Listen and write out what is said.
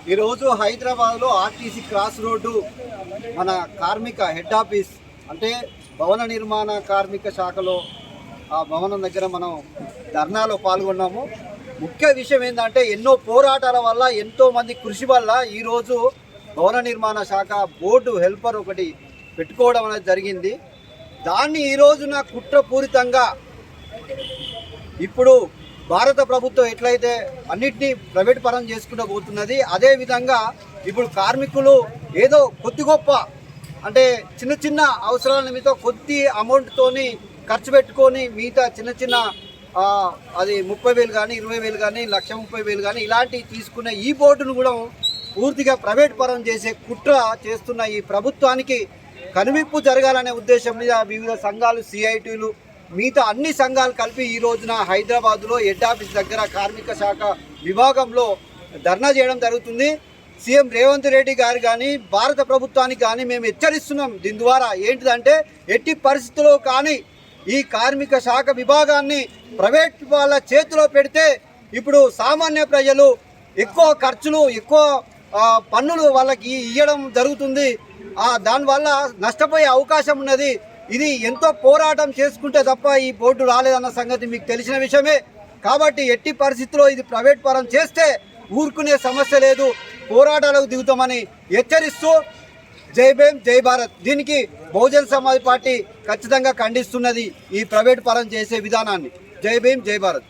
ఈరోజు హైదరాబాద్లో RTC cross road మన కార్మిక హెడ్ ఆఫీస్ అంటే భవన నిర్మాణ కార్మిక శాఖలో ఆ భవనం దగ్గర మనం ధర్నాలో పాల్గొన్నాము. ముఖ్య విషయం ఏంటంటే ఎన్నో పోరాటాల వల్ల ఎంతోమంది కృషి వల్ల ఈరోజు భవన నిర్మాణ శాఖ బోర్డు హెల్పర్ ఒకటి పెట్టుకోవడం అనేది జరిగింది. దాన్ని ఈ రోజున కుట్రపూరితంగా ఇప్పుడు భారత ప్రభుత్వం ఎట్లయితే అన్నిటినీ ప్రైవేట్ పరం చేసుకుంటూ పోతున్నది, అదేవిధంగా ఇప్పుడు కార్మికులు ఏదో కొద్ది గొప్ప అంటే చిన్న చిన్న అవసరాల నిమిత్తం కొద్ది అమౌంట్తోని ఖర్చు పెట్టుకొని మిగతా చిన్న చిన్న అది 30,000 కానీ 20,000 కానీ 1,30,000 కానీ ఇలాంటివి తీసుకునే ఈ బోర్డును కూడా పూర్తిగా ప్రైవేట్ పరం చేసే కుట్ర చేస్తున్న ఈ ప్రభుత్వానికి కనువిప్పు జరగాలనే ఉద్దేశం మీద వివిధ సంఘాలు, సిఐటీలు, మిగతా అన్ని సంఘాలు కలిపి ఈ రోజున హైదరాబాద్లో హెడ్ ఆఫీస్ దగ్గర కార్మిక శాఖ విభాగంలో ధర్నా చేయడం జరుగుతుంది. సీఎం రేవంత్ రెడ్డి గారు కానీ భారత ప్రభుత్వానికి కానీ మేము హెచ్చరిస్తున్నాం. దీని ద్వారా ఏంటిదంటే ఎట్టి పరిస్థితుల్లో కానీ ఈ కార్మిక శాఖ విభాగాన్ని ప్రైవేట్ వాళ్ళ చేతిలో పెడితే ఇప్పుడు సామాన్య ప్రజలు ఎక్కువ ఖర్చులు, ఎక్కువ పన్నులు వాళ్ళకి ఇవ్వడం జరుగుతుంది. దానివల్ల నష్టపోయే అవకాశం ఉన్నది. ఇది ఎంతో పోరాటం చేసుకుంటే తప్ప ఈ బోర్డు రాలేదన్న సంగతి మీకు తెలిసిన విషయమే. కాబట్టి ఎట్టి పరిస్థితుల్లో ఇది ప్రైవేట్ పరం చేస్తే ఊరుకునే సమస్య లేదు, పోరాటాలకు దిగుతామని హెచ్చరిస్తూ జై భీమ్ జై భారత్. దీనికి బహుజన్ సమాజ్ పార్టీ ఖచ్చితంగా ఖండిస్తున్నది ఈ ప్రైవేట్ పరం చేసే విధానాన్ని. జై భీమ్ జై భారత్.